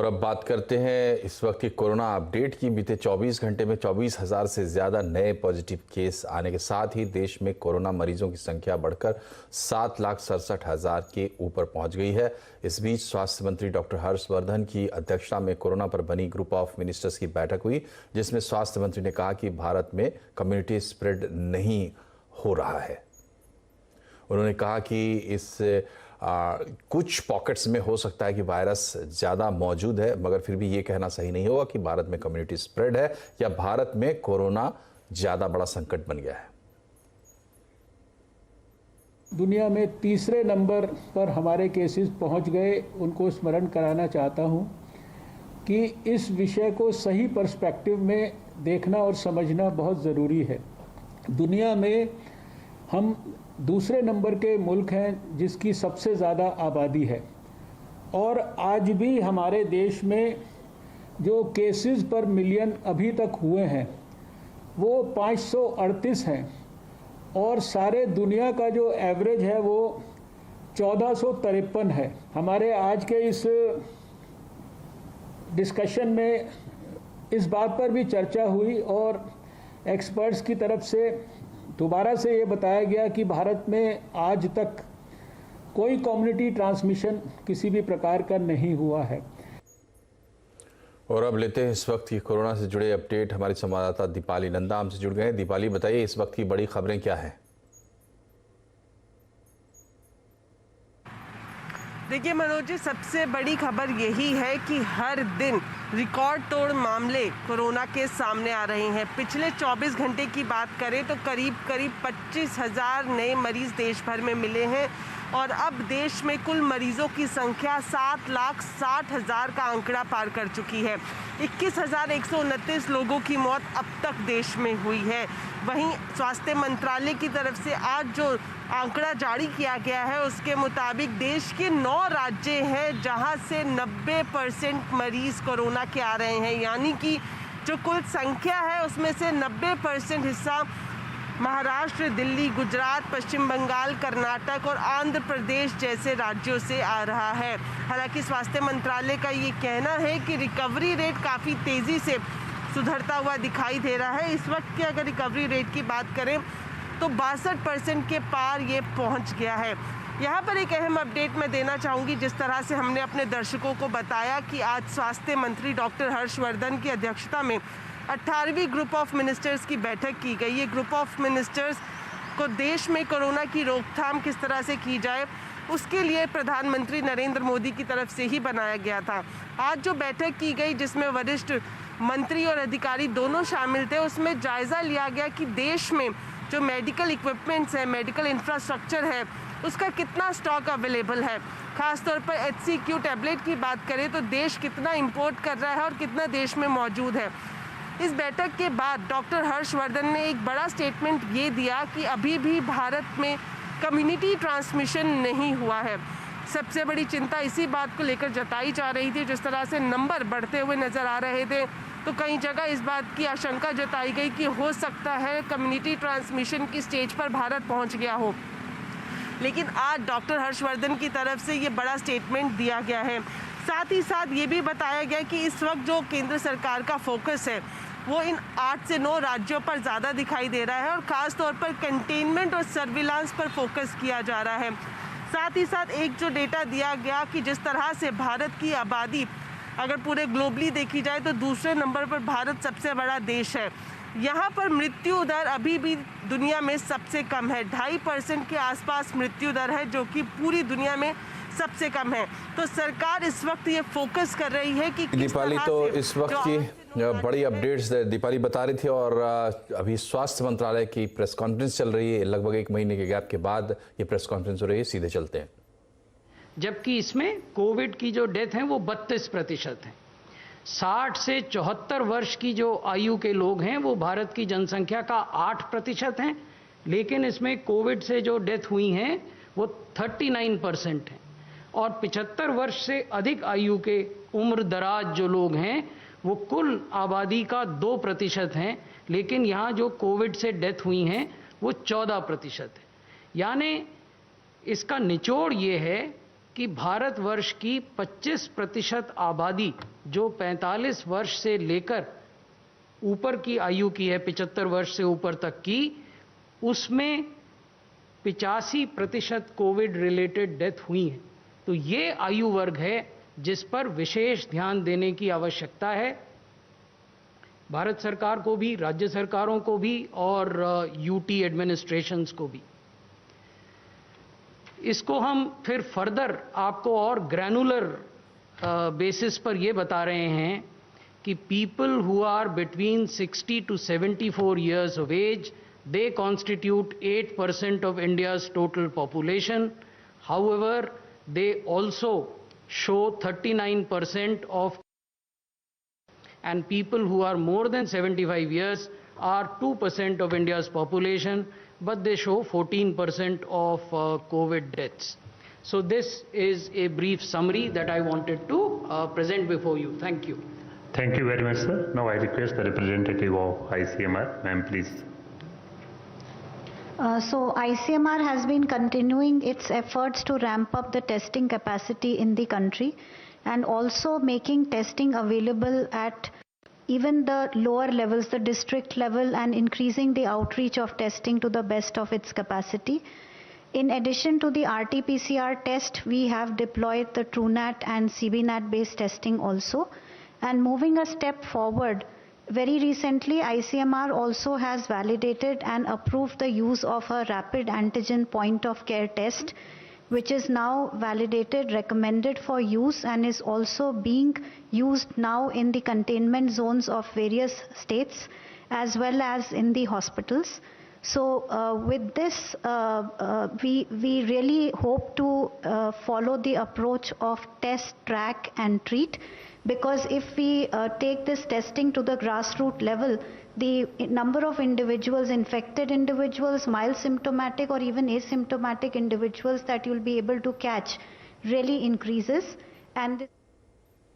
और अब बात करते हैं इस वक्त की कोरोना अपडेट की। बीते 24 घंटे में 24,000 से ज़्यादा नए पॉजिटिव केस आने के साथ ही देश में कोरोना मरीजों की संख्या बढ़कर 7,67,000 के ऊपर पहुंच गई है। इस बीच स्वास्थ्य मंत्री डॉक्टर हर्षवर्धन की अध्यक्षता में कोरोना पर बनी ग्रुप ऑफ मिनिस्टर्स की बैठक हुई, जिसमें स्वास्थ्य मंत्री ने कहा कि भारत में कम्युनिटी स्प्रेड नहीं हो रहा है। उन्होंने कहा कि इस कुछ पॉकेट्स में हो सकता है कि वायरस ज़्यादा मौजूद है, मगर फिर भी ये कहना सही नहीं होगा कि भारत में कम्युनिटी स्प्रेड है या भारत में कोरोना ज़्यादा बड़ा संकट बन गया है। दुनिया में तीसरे नंबर पर हमारे केसेस पहुंच गए। उनको स्मरण कराना चाहता हूं कि इस विषय को सही पर्सपेक्टिव में देखना और समझना बहुत ज़रूरी है। दुनिया में हम दूसरे नंबर के मुल्क हैं जिसकी सबसे ज़्यादा आबादी है, और आज भी हमारे देश में जो केसेस पर मिलियन अभी तक हुए हैं वो 538 हैं, और सारे दुनिया का जो एवरेज है वो 1453 है। हमारे आज के इस डिस्कशन में इस बात पर भी चर्चा हुई और एक्सपर्ट्स की तरफ से दोबारा से ये बताया गया कि भारत में आज तक कोई कम्युनिटी ट्रांसमिशन किसी भी प्रकार का नहीं हुआ है। और अब लेते हैं इस वक्त की कोरोना से जुड़े अपडेट। हमारी संवाददाता दीपाली नंदा हमसे जुड़ गए हैं। दीपाली, बताइए इस वक्त की बड़ी खबरें क्या हैं? देखिए मनोज जी, सबसे बड़ी खबर यही है कि हर दिन रिकॉर्ड तोड़ मामले कोरोना के सामने आ रहे हैं। पिछले 24 घंटे की बात करें तो करीब 25,000 नए मरीज देश भर में मिले हैं, और अब देश में कुल मरीजों की संख्या 7,60,000 का आंकड़ा पार कर चुकी है। 21,129 लोगों की मौत अब तक देश में हुई है। वहीं स्वास्थ्य मंत्रालय की तरफ से आज जो आंकड़ा जारी किया गया है उसके मुताबिक देश के 9 राज्य हैं जहां से 90% मरीज कोरोना के आ रहे हैं, यानी कि जो कुल संख्या है उसमें से 90% हिस्सा महाराष्ट्र, दिल्ली, गुजरात, पश्चिम बंगाल, कर्नाटक और आंध्र प्रदेश जैसे राज्यों से आ रहा है। हालांकि स्वास्थ्य मंत्रालय का ये कहना है कि रिकवरी रेट काफ़ी तेज़ी से सुधरता हुआ दिखाई दे रहा है। इस वक्त की अगर रिकवरी रेट की बात करें तो 62% के पार ये पहुंच गया है। यहाँ पर एक अहम अपडेट मैं देना चाहूँगी। जिस तरह से हमने अपने दर्शकों को बताया कि आज स्वास्थ्य मंत्री डॉक्टर हर्षवर्धन की अध्यक्षता में 18वीं ग्रुप ऑफ मिनिस्टर्स की बैठक की गई। ये ग्रुप ऑफ मिनिस्टर्स को देश में कोरोना की रोकथाम किस तरह से की जाए उसके लिए प्रधानमंत्री नरेंद्र मोदी की तरफ से ही बनाया गया था। आज जो बैठक की गई जिसमें वरिष्ठ मंत्री और अधिकारी दोनों शामिल थे, उसमें जायज़ा लिया गया कि देश में जो मेडिकल इक्विपमेंट्स है, मेडिकल इंफ्रास्ट्रक्चर है, उसका कितना स्टॉक अवेलेबल है। खासतौर पर HCQ टैबलेट की बात करें तो देश कितना इंपोर्ट कर रहा है और कितना देश में मौजूद है। इस बैठक के बाद डॉक्टर हर्षवर्धन ने एक बड़ा स्टेटमेंट ये दिया कि अभी भी भारत में कम्युनिटी ट्रांसमिशन नहीं हुआ है। सबसे बड़ी चिंता इसी बात को लेकर जताई जा रही थी। जिस तरह से नंबर बढ़ते हुए नज़र आ रहे थे तो कई जगह इस बात की आशंका जताई गई कि हो सकता है कम्युनिटी ट्रांसमिशन की स्टेज पर भारत पहुंच गया हो। लेकिन आज डॉक्टर हर्षवर्धन की तरफ से ये बड़ा स्टेटमेंट दिया गया है। साथ ही साथ ये भी बताया गया कि इस वक्त जो केंद्र सरकार का फोकस है वो इन 8 से 9 राज्यों पर ज़्यादा दिखाई दे रहा है, और ख़ास तौर पर कंटेनमेंट और सर्विलांस पर फोकस किया जा रहा है। साथ ही साथ एक जो डेटा दिया गया कि जिस तरह से भारत की आबादी अगर पूरे ग्लोबली देखी जाए तो दूसरे नंबर पर भारत सबसे बड़ा देश है। यहाँ पर मृत्यु दर अभी भी दुनिया में सबसे कम है। 2.5% के आसपास मृत्यु दर है, जो कि पूरी दुनिया में सबसे कम है। तो सरकार इस वक्त ये फोकस कर रही है कि दीपाली, तो इस वक्त की बड़ी अपडेट्स दीपाली बता रही थी, और अभी स्वास्थ्य मंत्रालय की प्रेस कॉन्फ्रेंस चल रही है। लगभग 1 महीने के गैप के बाद ये प्रेस कॉन्फ्रेंस हो रही है। सीधे चलते हैं। जबकि इसमें कोविड की जो डेथ है वो 32% है। 60 से 74 वर्ष की जो आयु के लोग हैं वो भारत की जनसंख्या का 8% हैं, लेकिन इसमें कोविड से जो डेथ हुई हैं वो 39% हैं। और 75 वर्ष से अधिक आयु के उम्र दराज जो लोग हैं वो कुल आबादी का 2% हैं, लेकिन यहाँ जो कोविड से डेथ हुई हैं वो 14% है। यानी इसका निचोड़ ये है कि भारतवर्ष की 25% आबादी जो 45 वर्ष से लेकर ऊपर की आयु की है, 75 वर्ष से ऊपर तक की, उसमें 85% कोविड रिलेटेड डेथ हुई हैं। तो ये आयु वर्ग है जिस पर विशेष ध्यान देने की आवश्यकता है, भारत सरकार को भी, राज्य सरकारों को भी और यूटी एडमिनिस्ट्रेशंस को भी। इसको हम फिर फर्दर आपको और ग्रैनुलर बेसिस पर ये बता रहे हैं कि people who are between 60 to 74 years of age, they constitute 8% of India's total population. However, they also show 39% of, and people who are more than 75 years are 2% of India's population, but they show 14% of COVID deaths. So this is a brief summary that I wanted to present before you. Thank you. Thank you very much, sir. Now I request the representative of ICMR, ma'am, please. So ICMR has been continuing its efforts to ramp up the testing capacity in the country and also making testing available at even the lower levels, the district level, and increasing the outreach of testing to the best of its capacity. In addition to the RT-PCR test, we have deployed the TrueNat and CBNat based testing also. And moving a step forward, very recently ICMR also has validated and approved the use of a rapid antigen point of care test, which is now validated, recommended for use, and is also being used now in the containment zones of various states as well as in the hospitals. So with this, we really hope to follow the approach of test, track and treat, because if we take this testing to the grassroots level, the number of individuals, infected individuals, mild symptomatic or even asymptomatic individuals that you'll be able to catch really increases. And